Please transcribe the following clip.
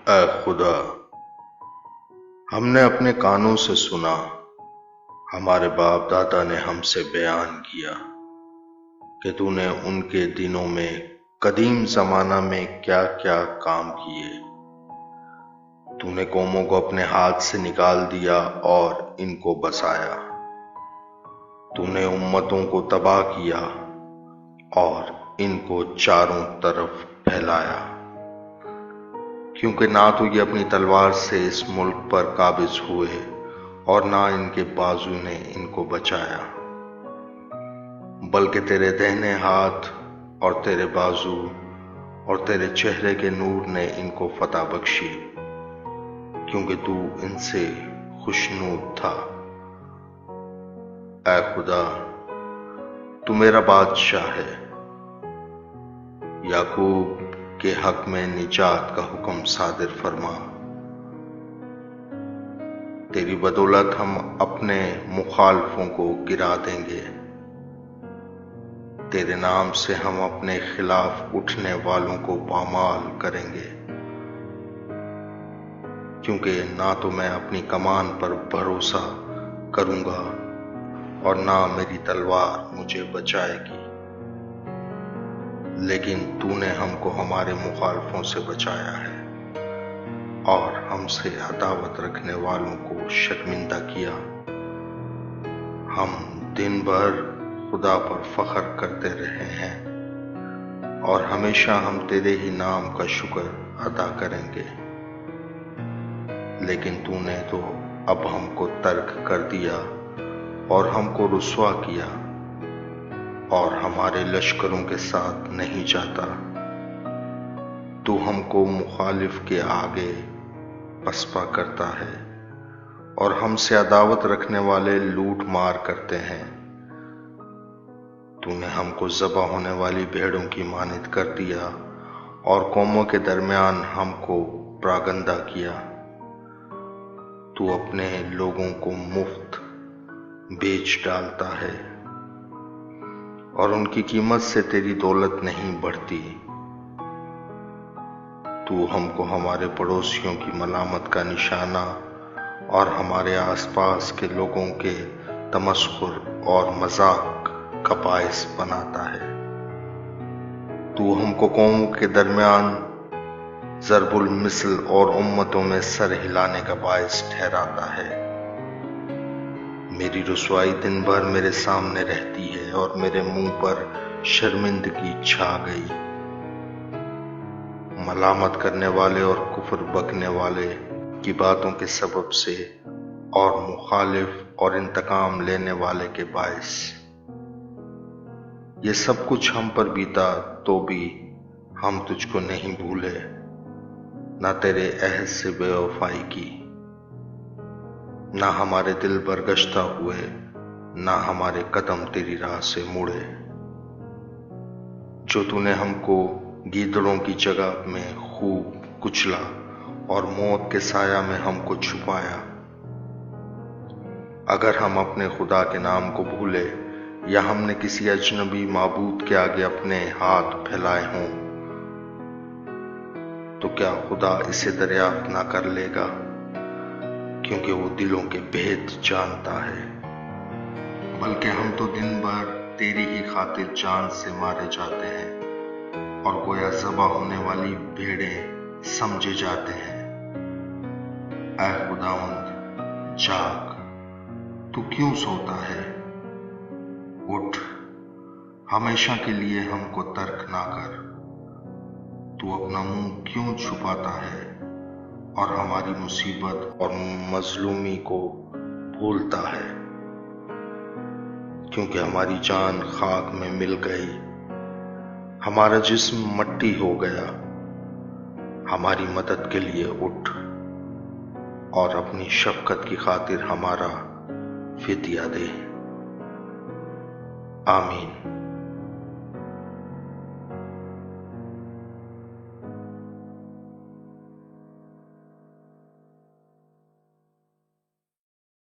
اے خدا، ہم نے اپنے کانوں سے سنا، ہمارے باپ دادا نے ہم سے بیان کیا کہ تو نے ان کے دنوں میں قدیم زمانہ میں کیا کیا کام کیے۔ تو نے قوموں کو اپنے ہاتھ سے نکال دیا اور ان کو بسایا۔ تو نے امتوں کو تباہ کیا اور ان کو چاروں طرف پھیلایا، کیونکہ نہ تو یہ اپنی تلوار سے اس ملک پر قابض ہوئے اور نہ ان کے بازو نے ان کو بچایا، بلکہ تیرے دہنے ہاتھ اور تیرے بازو اور تیرے چہرے کے نور نے ان کو فتح بخشی، کیونکہ تو ان سے خوشنود تھا۔ اے خدا، تو میرا بادشاہ ہے، یعقوب کے حق میں نجات کا حکم صادر فرما۔ تیری بدولت ہم اپنے مخالفوں کو گرا دیں گے، تیرے نام سے ہم اپنے خلاف اٹھنے والوں کو پامال کریں گے، کیونکہ نہ تو میں اپنی کمان پر بھروسہ کروں گا اور نہ میری تلوار مجھے بچائے گی، لیکن تو نے ہم کو ہمارے مخالفوں سے بچایا ہے اور ہم سے عداوت رکھنے والوں کو شرمندہ کیا۔ ہم دن بھر خدا پر فخر کرتے رہے ہیں اور ہمیشہ ہم تیرے ہی نام کا شکر ادا کریں گے، لیکن تو نے تو اب ہم کو ترک کر دیا اور ہم کو رسوا کیا اور ہمارے لشکروں کے ساتھ نہیں جاتا۔ تو ہم کو مخالف کے آگے پسپا کرتا ہے اور ہم سے عداوت رکھنے والے لوٹ مار کرتے ہیں۔ تو نے ہم کو ذبح ہونے والی بھیڑوں کی مانند کر دیا اور قوموں کے درمیان ہم کو پراگندہ کیا۔ تو اپنے لوگوں کو مفت بیچ ڈالتا ہے اور ان کی قیمت سے تیری دولت نہیں بڑھتی۔ تو ہم کو ہمارے پڑوسیوں کی ملامت کا نشانہ اور ہمارے آس پاس کے لوگوں کے تمسخر اور مذاق کا باعث بناتا ہے۔ تو ہم کو قوموں کے درمیان ضرب المثل اور امتوں میں سر ہلانے کا باعث ٹھہراتا ہے۔ میری رسوائی دن بھر میرے سامنے رہتی ہے اور میرے منہ پر شرمندگی چھا گئی۔ ملامت کرنے والے اور کفر بکنے والے کی باتوں کے سبب سے اور مخالف اور انتقام لینے والے کے باعث یہ سب کچھ ہم پر بیتا، تو بھی ہم تجھ کو نہیں بھولے، نہ تیرے عہد سے بے وفائی کی، نہ ہمارے دل برگشتہ ہوئے، نہ ہمارے قدم تیری راہ سے مڑے۔ جو تو نے ہم کو گیدڑوں کی جگہ میں خوب کچلا اور موت کے سایہ میں ہم کو چھپایا۔ اگر ہم اپنے خدا کے نام کو بھولے یا ہم نے کسی اجنبی معبود کے آگے اپنے ہاتھ پھیلائے ہوں، تو کیا خدا اسے دریافت نہ کر لے گا؟ کیونکہ وہ دلوں کے بھید جانتا ہے۔ بلکہ ہم تو دن بھر تیری ہی خاطر جان سے مارے جاتے ہیں اور گویا ذبح ہونے والی بھیڑیں سمجھے جاتے ہیں۔ اے خداوند، جاگ، تو کیوں سوتا ہے؟ اٹھ، ہمیشہ کے لیے ہم کو ترک نہ کر۔ تو اپنا منہ کیوں چھپاتا ہے اور ہماری مصیبت اور مظلومی کو بھولتا ہے؟ کیونکہ ہماری جان خاک میں مل گئی، ہمارا جسم مٹی ہو گیا۔ ہماری مدد کے لیے اٹھ اور اپنی شفقت کی خاطر ہمارا فدیہ دے۔ آمین۔